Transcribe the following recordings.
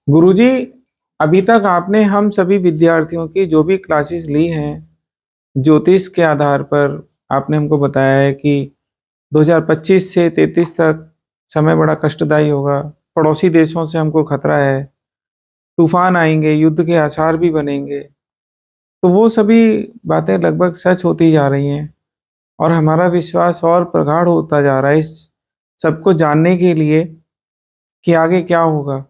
गुरुजी, अभी तक आपने हम सभी विद्यार्थियों की जो भी क्लासेस ली हैं ज्योतिष के आधार पर, आपने हमको बताया है कि 2025 से 33 तक समय बड़ा कष्टदायी होगा। पड़ोसी देशों से हमको खतरा है, तूफान आएंगे, युद्ध के आसार भी बनेंगे। तो वो सभी बातें लगभग सच होती जा रही हैं और हमारा विश्वास और प्रगाढ़ होता जा रहा है इस सबको जानने के लिए कि आगे क्या होगा।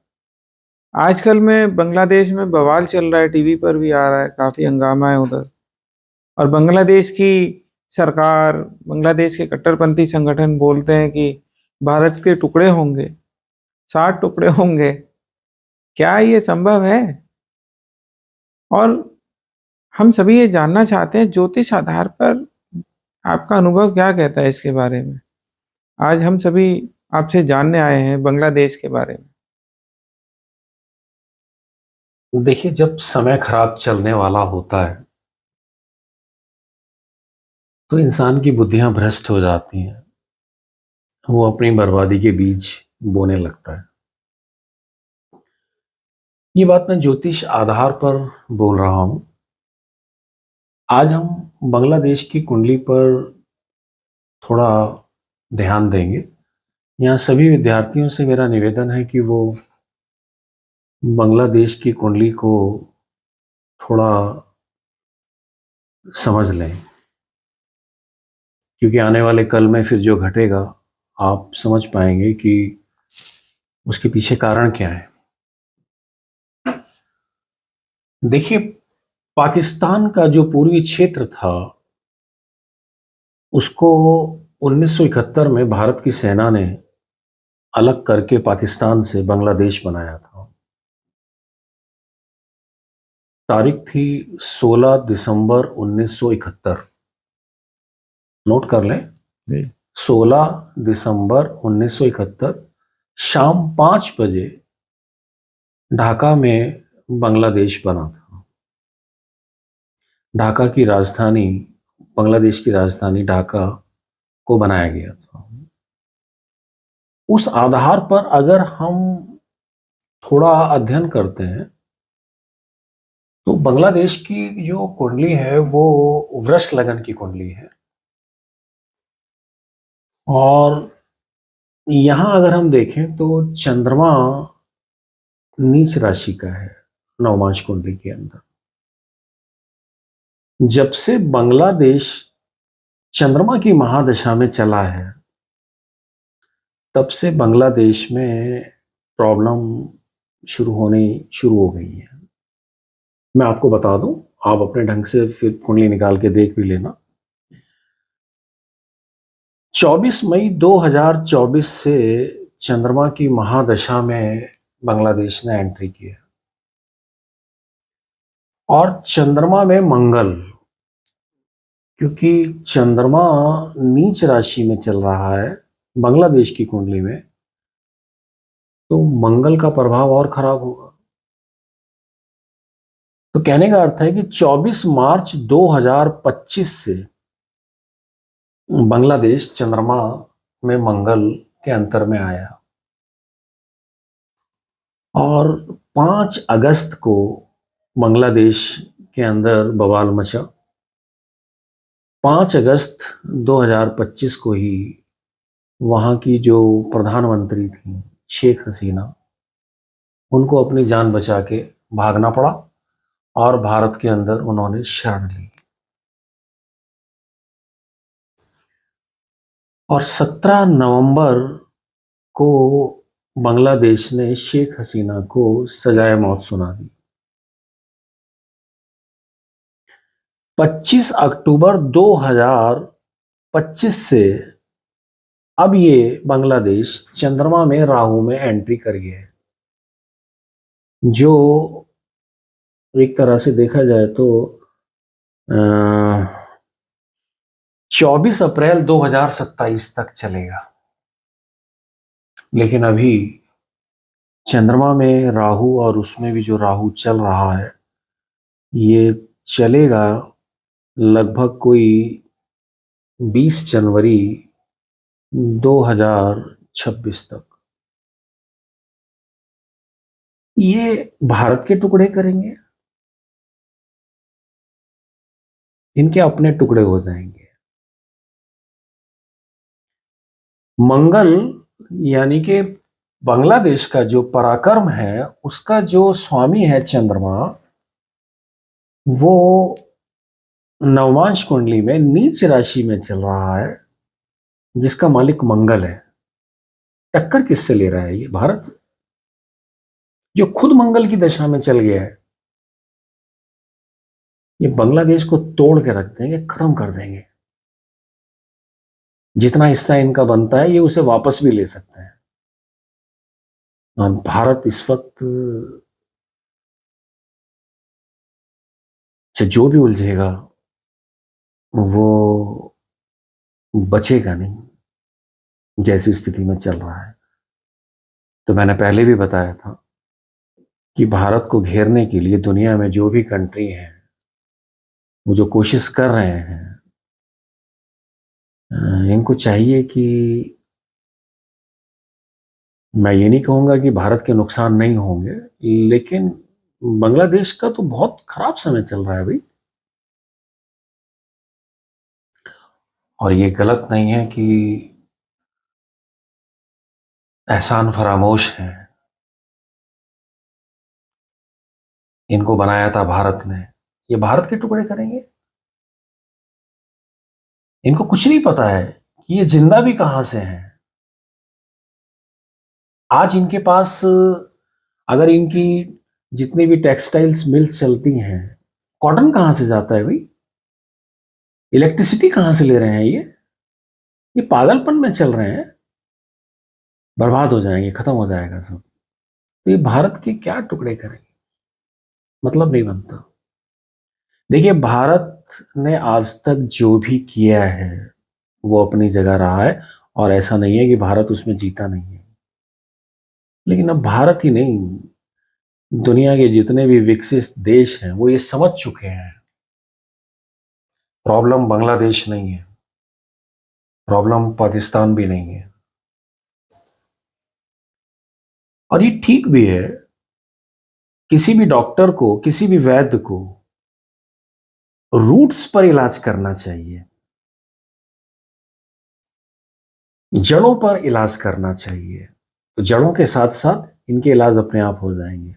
आजकल में बांग्लादेश में बवाल चल रहा है, टीवी पर भी आ रहा है, काफी हंगामा है उधर। और बांग्लादेश की सरकार, बांग्लादेश के कट्टरपंथी संगठन बोलते हैं कि भारत के टुकड़े होंगे, 60 टुकड़े होंगे। क्या ये संभव है? और हम सभी ये जानना चाहते हैं ज्योतिष आधार पर आपका अनुभव क्या कहता है इसके बारे में। आज हम सभी आपसे जानने आए हैं बांग्लादेश के बारे में। देखिए, जब समय खराब चलने वाला होता है तो इंसान की बुद्धियां भ्रष्ट हो जाती हैं। वो अपनी बर्बादी के बीज बोने लगता है। ये बात मैं ज्योतिष आधार पर बोल रहा हूं। आज हम बांग्लादेश की कुंडली पर थोड़ा ध्यान देंगे। यहाँ सभी विद्यार्थियों से मेरा निवेदन है कि वो बांग्लादेश की कुंडली को थोड़ा समझ लें, क्योंकि आने वाले कल में फिर जो घटेगा आप समझ पाएंगे कि उसके पीछे कारण क्या है। देखिए, पाकिस्तान का जो पूर्वी क्षेत्र था उसको 1971 में भारत की सेना ने अलग करके पाकिस्तान से बांग्लादेश बनाया था। तारीख थी 16 दिसंबर 1971। नोट कर लें। जी। 16 दिसंबर 1971 शाम 5 बजे ढाका में बांग्लादेश बना था। ढाका की राजधानी, बांग्लादेश की राजधानी ढाका को बनाया गया था। उस आधार पर अगर हम थोड़ा अध्ययन करते हैं तो बांग्लादेश की जो कुंडली है वो वृष लगन की कुंडली है। और यहां अगर हम देखें तो चंद्रमा नीच राशि का है नवमांश कुंडली के अंदर। जब से बांग्लादेश चंद्रमा की महादशा में चला है तब से बांग्लादेश में प्रॉब्लम शुरू हो गई है। मैं आपको बता दूं, आप अपने ढंग से फिर कुंडली निकाल के देख भी लेना। 24 मई 2024 से चंद्रमा की महादशा में बांग्लादेश ने एंट्री की है। और चंद्रमा में मंगल, क्योंकि चंद्रमा नीच राशि में चल रहा है बांग्लादेश की कुंडली में, तो मंगल का प्रभाव और खराब होगा। तो कहने का अर्थ है कि 24 मार्च 2025 से बांग्लादेश चंद्रमा में मंगल के अंतर में आया। और 5 अगस्त को बांग्लादेश के अंदर बवाल मचा। 5 अगस्त 2025 को ही वहां की जो प्रधानमंत्री थी शेख हसीना, उनको अपनी जान बचा के भागना पड़ा और भारत के अंदर उन्होंने शरण ली। और 17 नवंबर को बांग्लादेश ने शेख हसीना को सजाए मौत सुना दी। 25 अक्टूबर 2025 से अब ये बांग्लादेश चंद्रमा में राहु में एंट्री कर गया है, जो एक तरह से देखा जाए तो 24 अप्रैल 2027 तक चलेगा। लेकिन अभी चंद्रमा में राहु और उसमें भी जो राहु चल रहा है ये चलेगा लगभग कोई 20 जनवरी 2026 तक। ये भारत के टुकड़े करेंगे, इनके अपने टुकड़े हो जाएंगे। मंगल यानी कि बांग्लादेश का जो पराक्रम है, उसका जो स्वामी है चंद्रमा, वो नवमांश कुंडली में नीच राशि में चल रहा है, जिसका मालिक मंगल है। टक्कर किससे ले रहा है? ये भारत से, जो खुद मंगल की दशा में चल गया है। ये बांग्लादेश को तोड़ के रख देंगे, खत्म कर देंगे। जितना हिस्सा इनका बनता है ये उसे वापस भी ले सकते हैं। और भारत इस वक्त से जो भी उलझेगा वो बचेगा नहीं, जैसी स्थिति में चल रहा है। तो मैंने पहले भी बताया था कि भारत को घेरने के लिए दुनिया में जो भी कंट्री हैं, वो जो कोशिश कर रहे हैं, इनको चाहिए कि, मैं ये नहीं कहूंगा कि भारत के नुकसान नहीं होंगे, लेकिन बांग्लादेश का तो बहुत खराब समय चल रहा है भाई। और ये गलत नहीं है कि एहसान फरामोश हैं। इनको बनाया था भारत ने, ये भारत के टुकड़े करेंगे। इनको कुछ नहीं पता है कि ये जिंदा भी कहां से हैं। आज इनके पास अगर इनकी जितनी भी टेक्सटाइल्स मिल्स चलती हैं, कॉटन कहां से जाता है भाई? इलेक्ट्रिसिटी कहां से ले रहे हैं ये पागलपन में चल रहे हैं। बर्बाद हो जाएंगे, खत्म हो जाएगा सब। तो ये भारत के क्या टुकड़े करेंगे? मतलब नहीं बनता। देखिए, भारत ने आज तक जो भी किया है वो अपनी जगह रहा है, और ऐसा नहीं है कि भारत उसमें जीता नहीं है। लेकिन अब भारत ही नहीं, दुनिया के जितने भी विकसित देश हैं वो ये समझ चुके हैं, प्रॉब्लम बांग्लादेश नहीं है, प्रॉब्लम पाकिस्तान भी नहीं है। और ये ठीक भी है। किसी भी डॉक्टर को, किसी भी वैद्य को रूट्स पर इलाज करना चाहिए, जड़ों पर इलाज करना चाहिए। तो जड़ों के साथ साथ इनके इलाज अपने आप हो जाएंगे।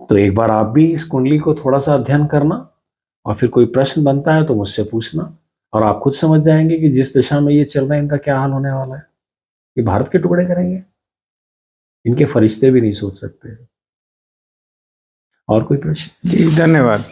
तो एक बार आप भी इस कुंडली को थोड़ा सा अध्ययन करना, और फिर कोई प्रश्न बनता है तो मुझसे पूछना, और आप खुद समझ जाएंगे कि जिस दिशा में ये चल रहे हैं इनका क्या हाल होने वाला है। ये भारत के टुकड़े करेंगे, इनके फरिश्ते भी नहीं सोच सकते। और कोई प्रश्न? जी धन्यवाद।